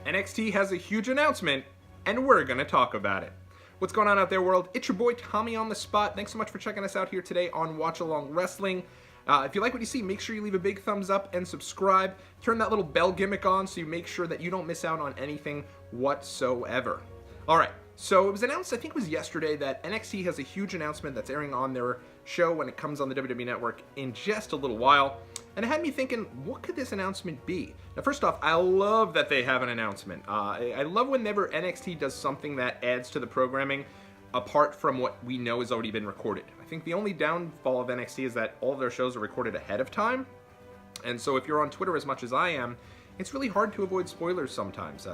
NXT has a huge announcement, and we're going to talk about it. What's going on out there, world? It's your boy Tommy on the spot. Thanks so much for checking us out here today on Watchalong Wrestling. If you like what you see, make sure you leave a big thumbs up and subscribe. Turn that little bell gimmick on so you make sure that you don't miss out on anything whatsoever. All right, so it was announced, I think it was yesterday, that NXT has a huge announcement that's airing on their show when it comes on the WWE Network in just a little while. And it had me thinking, what could this announcement be? Now, first off, I love that they have an announcement. I love whenever NXT does something that adds to the programming apart from what we know has already been recorded. I think the only downfall of NXT is that all of their shows are recorded ahead of time. And so if you're on Twitter as much as I am, it's really hard to avoid spoilers sometimes.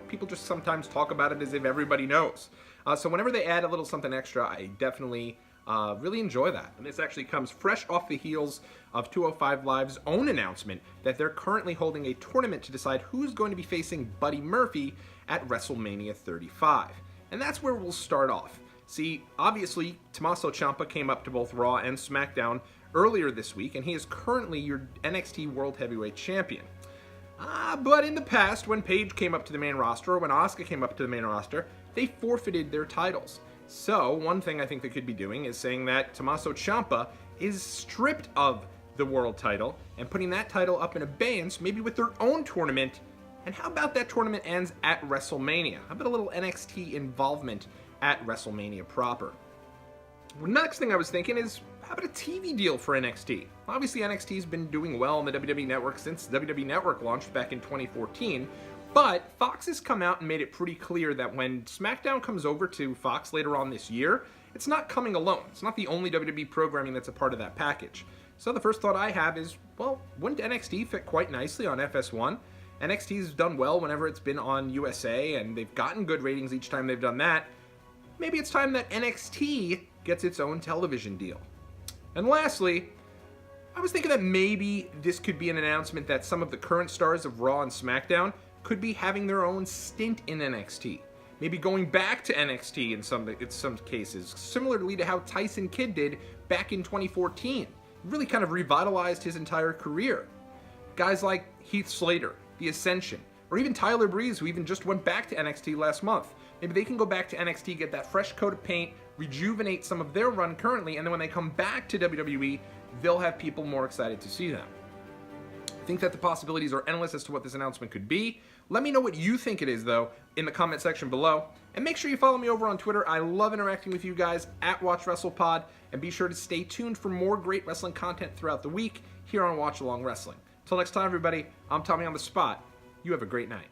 People just sometimes talk about it as if everybody knows. So whenever they add a little something extra, I definitely really enjoy that. And this actually comes fresh off the heels of 205 Live's own announcement that they're currently holding a tournament to decide who's going to be facing Buddy Murphy at WrestleMania 35. And that's where we'll start off. See, obviously, Tommaso Ciampa came up to both Raw and SmackDown earlier this week, and he is currently your NXT World Heavyweight Champion. But in the past, when Paige came up to the main roster, or when Asuka came up to the main roster, they forfeited their titles. So, one thing I think they could be doing is saying that Tommaso Ciampa is stripped of the world title and putting that title up in abeyance, maybe with their own tournament. And how about that tournament ends at WrestleMania? How about a little NXT involvement at WrestleMania proper? The next thing I was thinking is, how about a TV deal for NXT? Obviously, NXT's been doing well on the WWE Network since WWE Network launched back in 2014. But Fox has come out and made it pretty clear that when SmackDown comes over to Fox later on this year, it's not coming alone. It's not the only WWE programming that's a part of that package. So the first thought I have is, well, wouldn't NXT fit quite nicely on FS1? NXT's done well whenever it's been on USA, and they've gotten good ratings each time they've done that. Maybe it's time that NXT gets its own television deal. And lastly, I was thinking that maybe this could be an announcement that some of the current stars of Raw and SmackDown could be having their own stint in NXT. Maybe going back to NXT in some cases, similarly to how Tyson Kidd did back in 2014. Really kind of revitalized his entire career. Guys like Heath Slater, The Ascension, or even Tyler Breeze, who even just went back to NXT last month. Maybe they can go back to NXT, get that fresh coat of paint, rejuvenate some of their run currently, and then when they come back to WWE, they'll have people more excited to see them. I think that the possibilities are endless as to what this announcement could be. Let me know what you think it is, though, in the comment section below. And make sure you follow me over on Twitter. I love interacting with you guys at WatchWrestlePod. And be sure to stay tuned for more great wrestling content throughout the week here on Watchalong Wrestling. Till next time, everybody, I'm Tommy on the spot. You have a great night.